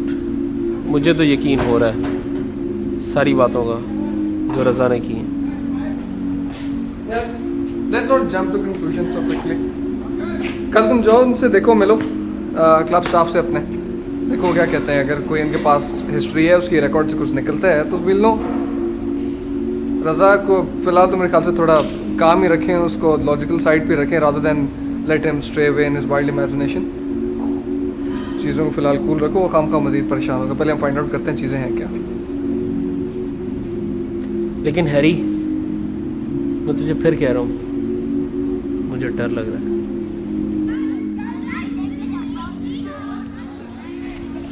मुझे तो यकीन हो रहा है सारी बातों का जो रज़ा ने की है। Let's not jump to conclusion so quickly. कल तुम जाओ, उनसे देखो, मिलो क्लब स्टाफ से अपने, देखो क्या कहते हैं। अगर कोई इनके पास हिस्ट्री है, उसकी रिकॉर्ड से कुछ निकलता है तो विल नो। रज़ा को फ़िलहाल तो मेरे ख्याल से थोड़ा काम ही रखें, उसको लॉजिकल साइड पे रखें rather than let him stray away in his wild imagination. चीज़ों को फ़िलहाल कूल रखो, वो काम का मज़ीद परेशान होगा। पहले हम फाइंड आउट करते हैं चीज़ें हैं क्या। लेकिन हैरी, मैं तुझे फिर कह रहा हूँ, मुझे डर लग रहा है।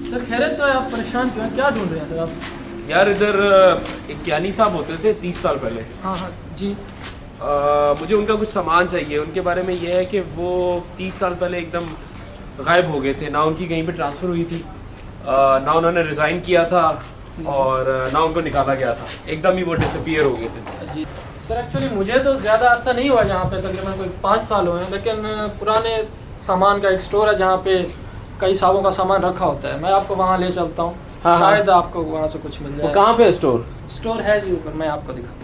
सर खैरियत तो है, आप परेशान क्यों हैं? क्या ढूंढ रहे हैं सर आप? यार इधर एक ज्ञानी साहब होते थे 30 साल पहले। हाँ हाँ जी। मुझे उनका कुछ सामान चाहिए। उनके बारे में ये है कि वो 30 साल पहले एकदम गायब हो गए थे, ना उनकी कहीं पे ट्रांसफ़र हुई थी, ना उन्होंने रिज़ाइन किया था और ना उनको निकाला गया था, एकदम ही वो डिसअपीयर हो गए थे। जी सर, एक्चुअली मुझे तो ज़्यादा अर्सा नहीं हुआ यहाँ पे, तकरीबन कोई 5 साल हुए हैं, लेकिन पुराने सामान का एक स्टोर है जहाँ पे कई सालों का सामान रखा होता है। मैं आपको वहाँ ले चलता हूँ, हाँ, शायद आपको वहाँ से कुछ मिल जाए। कहाँ पे है स्टोर? स्टोर है जी ऊपर, मैं आपको दिखाता हूँ।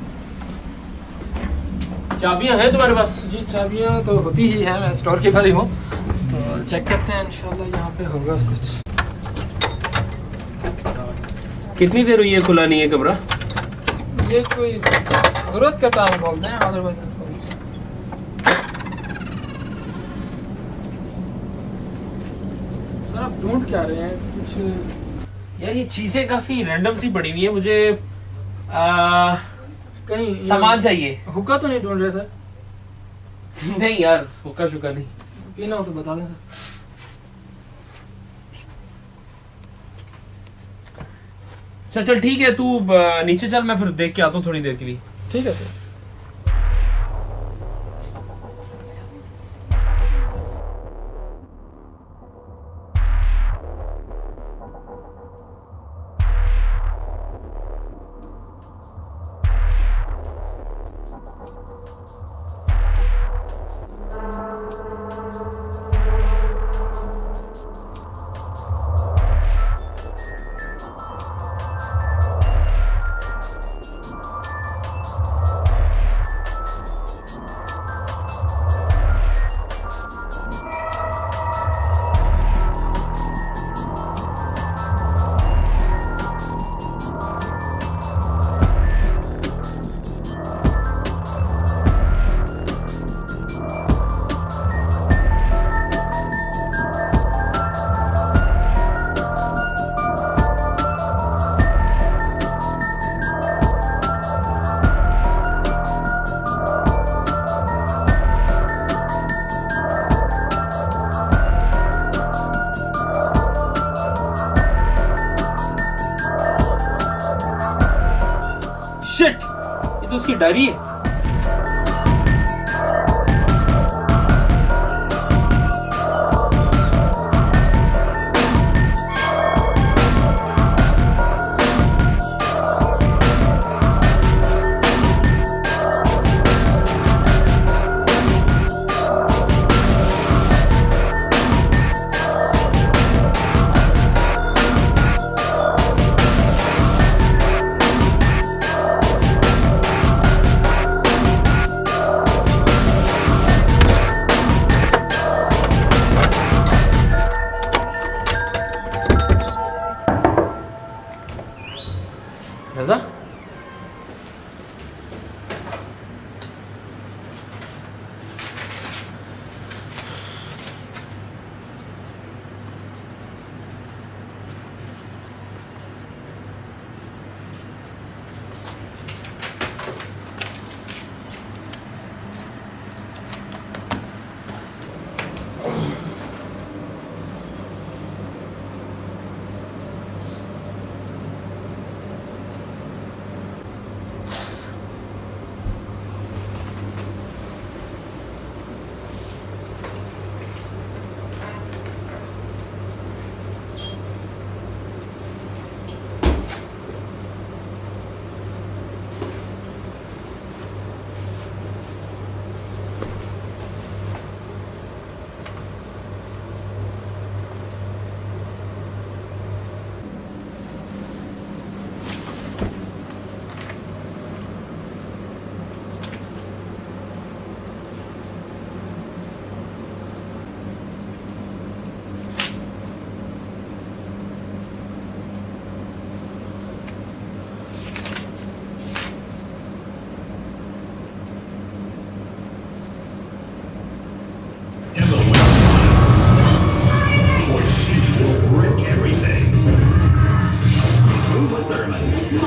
चाबियाँ हैं तुम्हारे पास? जी चाबियाँ तो होती ही हैं, मैं स्टोर कीपर ही हूँ, तो चेक करते हैं, इंशाल्लाह यहाँ पे होगा कुछ। कितनी देर हुई है खुला नहीं है कमरा? ये कोई ज़रूरत का टाइम बोलते हैं, अदरवाइज सर आप ढूंढ क्या रहे हैं कुछ? यार ये चीज़ें काफ़ी रैंडम सी पड़ी हुई है, मुझे कहीं सामान चाहिए। हुक्का तो नहीं ढूंढ रहे सर? नहीं यार, हुक्का शुक्का नहीं। पीना हो तो बता दें सर। चल ठीक है, तू नीचे चल, मैं फिर देख के आता हूँ थोड़ी देर के लिए। ठीक है सर। शिट, ये तो उसकी डायरी है।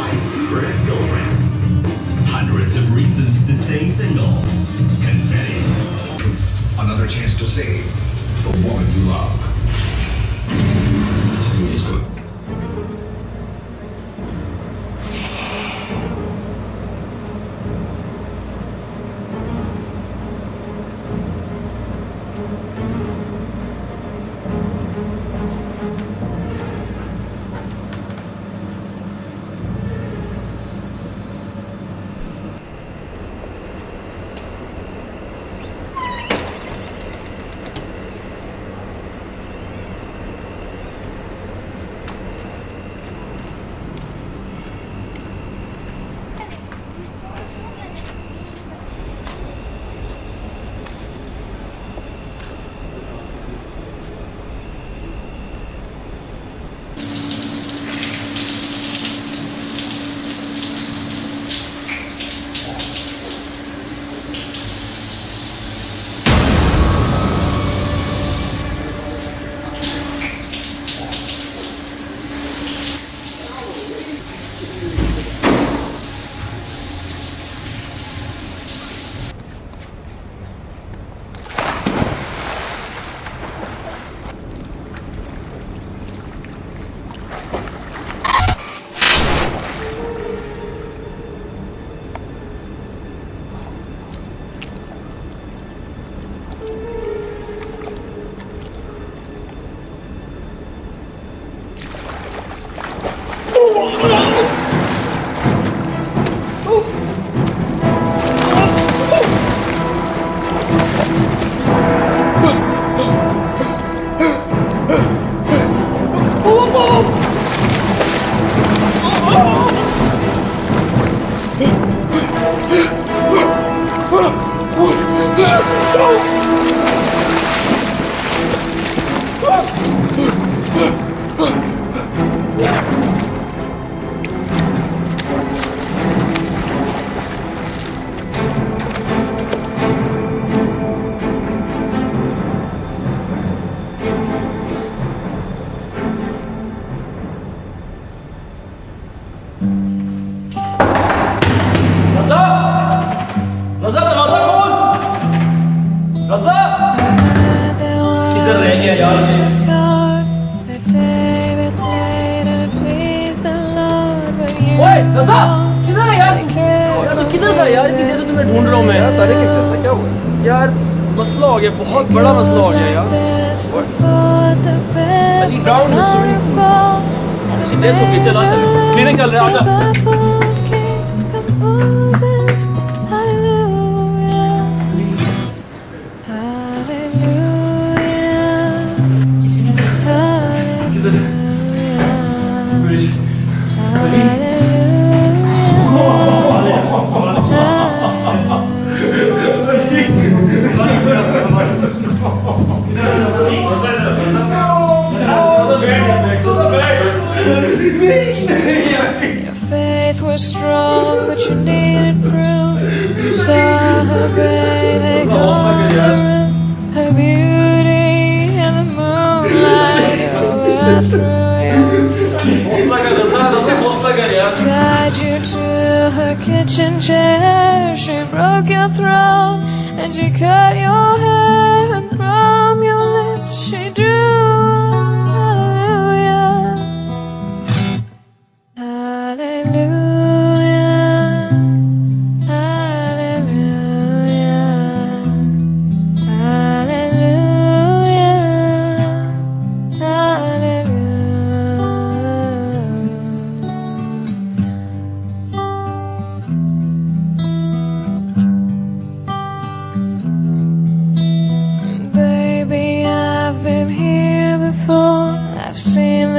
My super ex-girlfriend. Hundreds of reasons to stay single. Confetti. Another chance to save the woman you love. Food is good. बहुत बड़ा मसला हो गया यार। Ali down the swimming pool. ऐसी डेथ हो गई, चला चल क्लिनिक चल रहा है, आजा। Your faith was strong, but you needed proof. You saw her bathing on the room, her beauty and the moonlight over through you. She tied you to her kitchen chair, she broke your throat, and she cut your hair, and from your lips she drew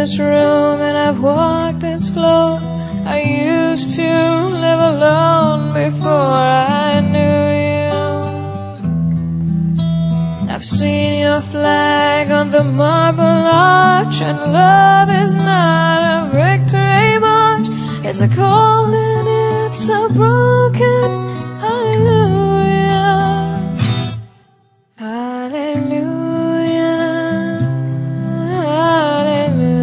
this room and I've walked this floor. I used to live alone before I knew you. I've seen your flag on the marble arch, and love is not a victory march. It's a cold and it's a broken hallelujah. Hallelujah. Hallelujah.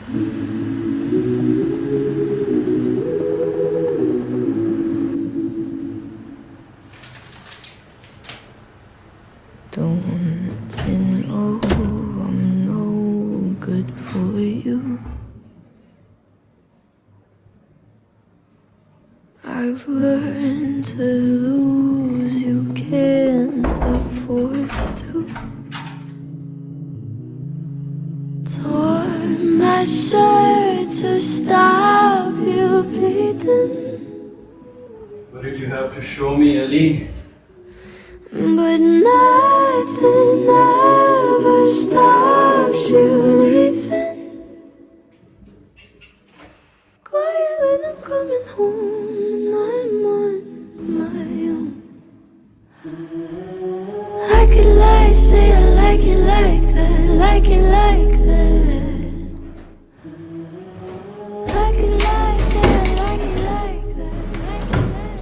Don't you know I'm no good for you? I've learned to lose, you can't afford to. Tore my shirt to stop you bleeding, What did you have to show me, Ali? but nothing ever stops you leaving. Quiet when I'm coming home and I'm on my own. Like it like, say I like it like that, like it like that. Like it like, say I like it like that, like it like.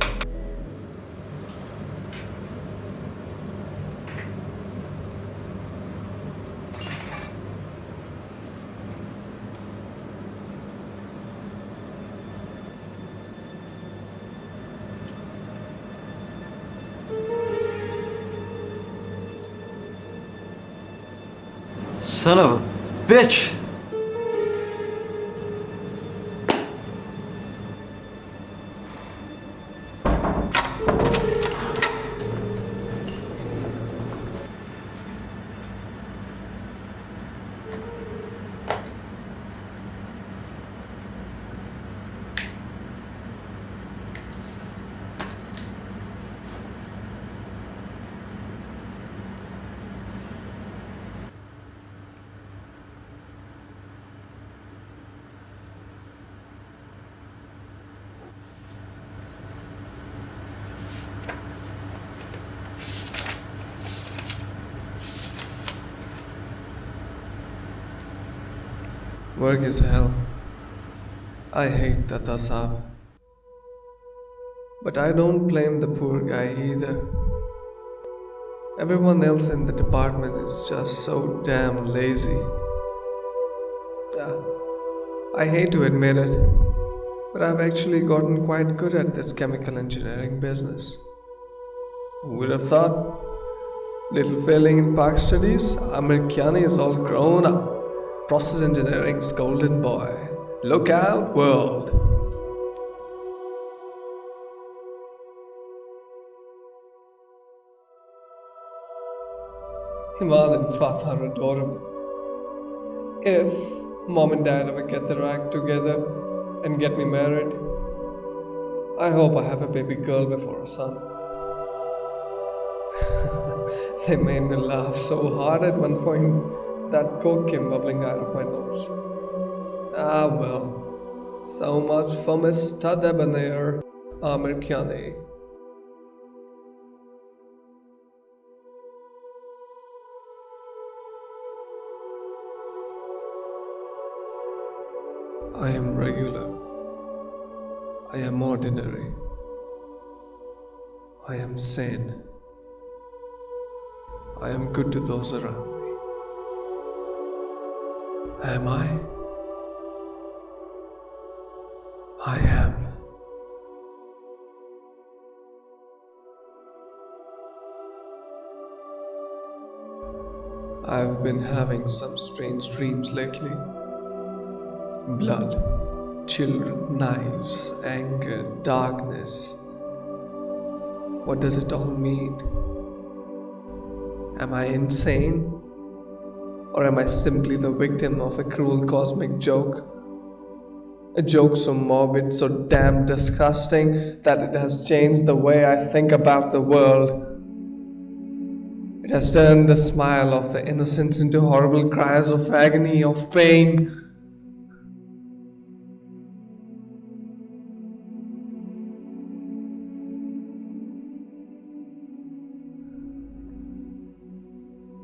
Son of a bitch! Work is hell. I hate Tata Saab. But I don't blame the poor guy either. Everyone else in the department is just so damn lazy. I hate to admit it, but I've actually gotten quite good at this chemical engineering business. Who would have thought? Little failing in Park studies, Amir Kiani is all grown up. Process engineering's golden boy. Look out, world! Iman and Fath are adorable. If mom and dad ever get their act together and get me married, I hope I have a baby girl before a son. They made me laugh so hard at one point that coke came bubbling out of my nose. Ah well, so much for Mr. Debonair Amir Kiani. I am regular. I am ordinary. I am sane. I am good to those around me. Am I? I am. I've been having some strange dreams lately. Blood, children, knives, anger, darkness. What does it all mean? Am I insane? Or am I simply the victim of a cruel cosmic joke? A joke so morbid, so damn disgusting that it has changed the way I think about the world. It has turned the smile of the innocents into horrible cries of agony, of pain.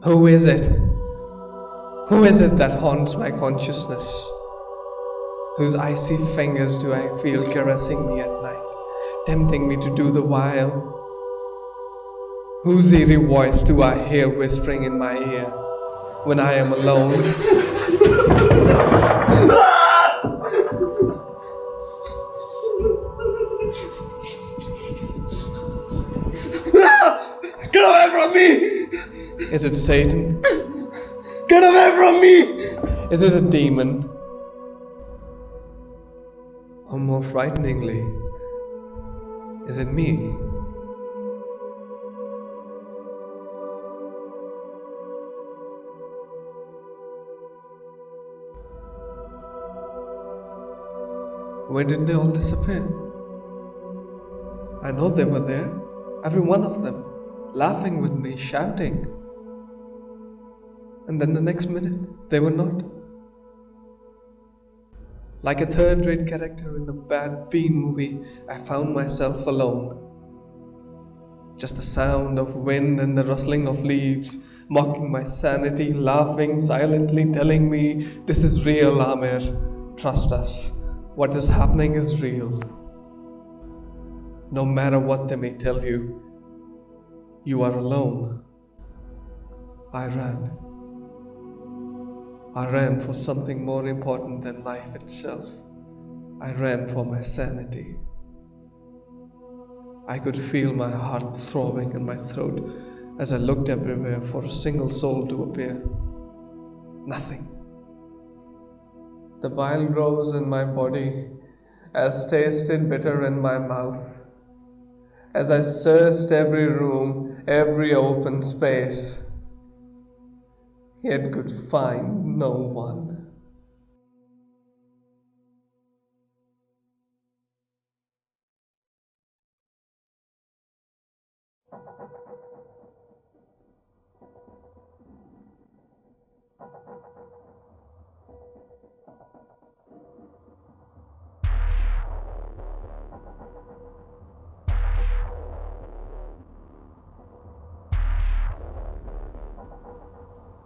Who is it? Who is it that haunts my consciousness? Whose icy fingers do I feel caressing me at night, tempting me to do the while? Whose eerie voice do I hear whispering in my ear when I am alone? Is it Satan? Get away from me! Is it a demon? Or more frighteningly, is it me? Where did they all disappear? I know they were there, every one of them, laughing with me, shouting. And then the next minute, they were not. Like a third-rate character in a bad B-movie, I found myself alone. Just the sound of wind and the rustling of leaves, mocking my sanity, laughing silently, telling me, "This is real, Amir. Trust us. What is happening is real." No matter what they may tell you, you are alone. I ran. I ran for something more important than life itself. I ran for my sanity. I could feel my heart throbbing in my throat as I looked everywhere for a single soul to appear. Nothing. The bile grows in my body as tasted bitter in my mouth. As I searched every room, every open space, yet could find no one.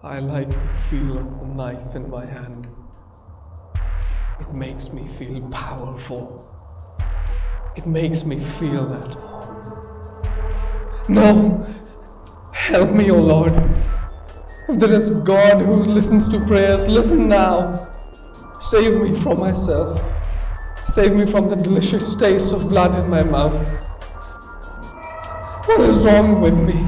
I like the feel of the knife in my hand. It makes me feel powerful. It makes me feel at home. No! Help me, O Lord. If there is God who listens to prayers, listen now. Save me from myself. Save me from the delicious taste of blood in my mouth. What is wrong with me?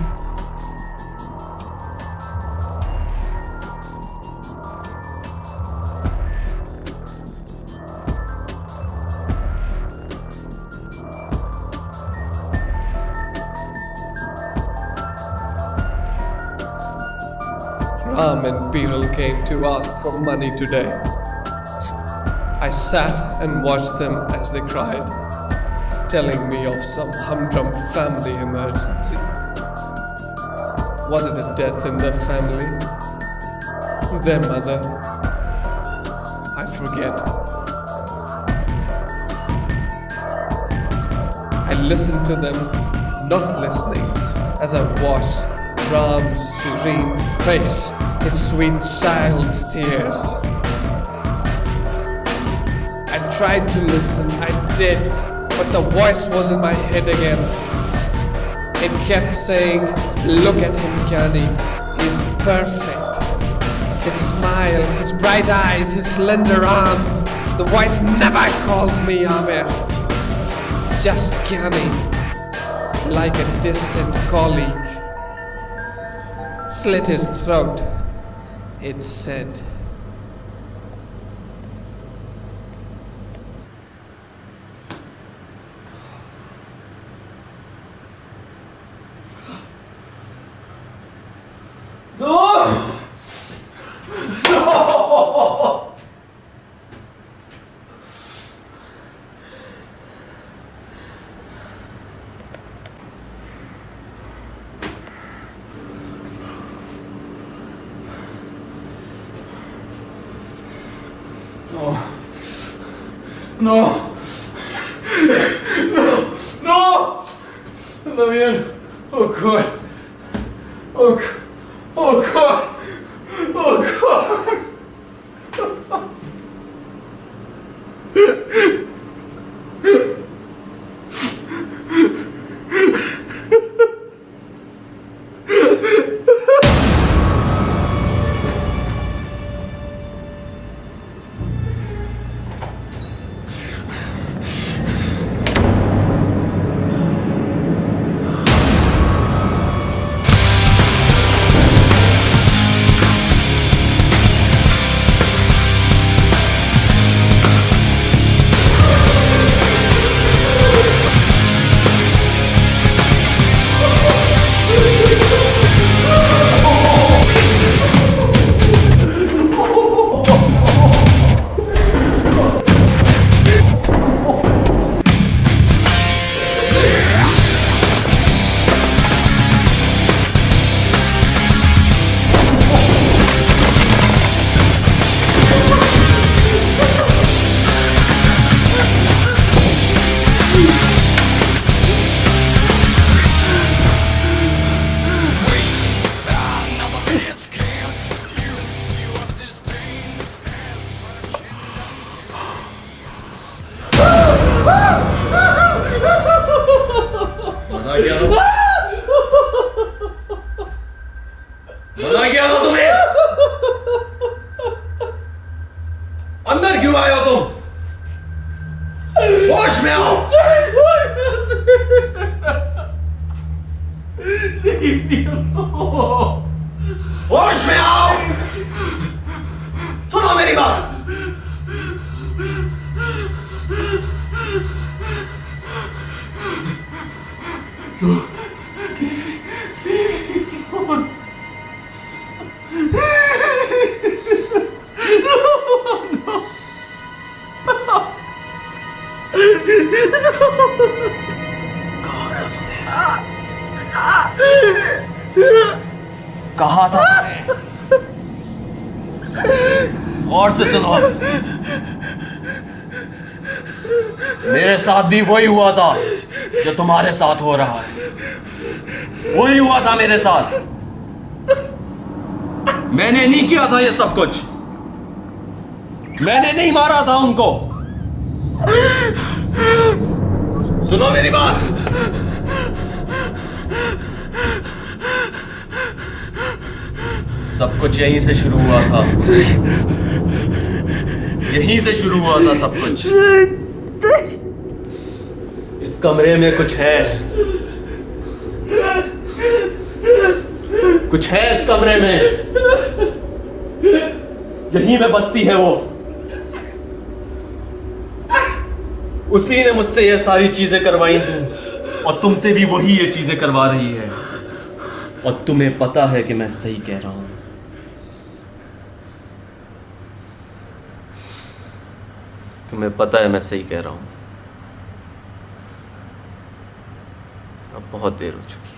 Ram and Biral came to ask for money today. I sat and watched them as they cried, telling me of some humdrum family emergency. Was it a death in their family? Their mother? I forget. I listened to them, not listening, as I watched Ram's serene face, his sweet child's tears. I tried to listen, I did, but the voice was in my head again. It kept saying, "Look at him, Kyani, he's perfect. His smile, his bright eyes, his slender arms. The voice never calls me Amir. Just Kyani, like a distant colleague." Slit his throat, it said. No! No! No! No! No! Lamir! Oh God! Oh God! Oh God! Oh God! मना किया था तुम्हें। अंदर क्यों आए हो तुम? होश में आओ। होश में आओ। सुनो मेरी बात। कहा था और से सुनो, मेरे साथ भी वही हुआ था जो तुम्हारे साथ हो रहा है। वही हुआ था मेरे साथ। मैंने नहीं किया था ये सब कुछ। मैंने नहीं मारा था उनको। सुनो मेरी बात। सब कुछ यहीं से शुरू हुआ था। यहीं से शुरू हुआ था सब कुछ। इस कमरे में कुछ है। कुछ है इस कमरे में। यहीं में बसती है वो। उसी ने मुझसे ये सारी चीजें करवाई थी और तुमसे भी वही ये चीजें करवा रही है। और तुम्हें पता है कि मैं सही कह रहा हूं। तुम्हें पता है मैं सही कह रहा हूं। अब बहुत देर हो चुकी है।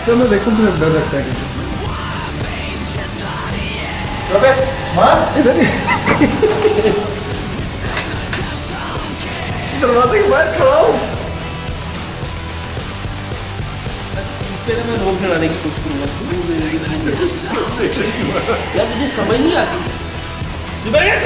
तो मैं देखता हूँ तुम्हें डर लगता है। इधर दरवाजे के बाहर खड़ा हूँ। तेरे में रोक लगाने की कोशिश करूंगा यार, मुझे समझ नहीं आती। बैठ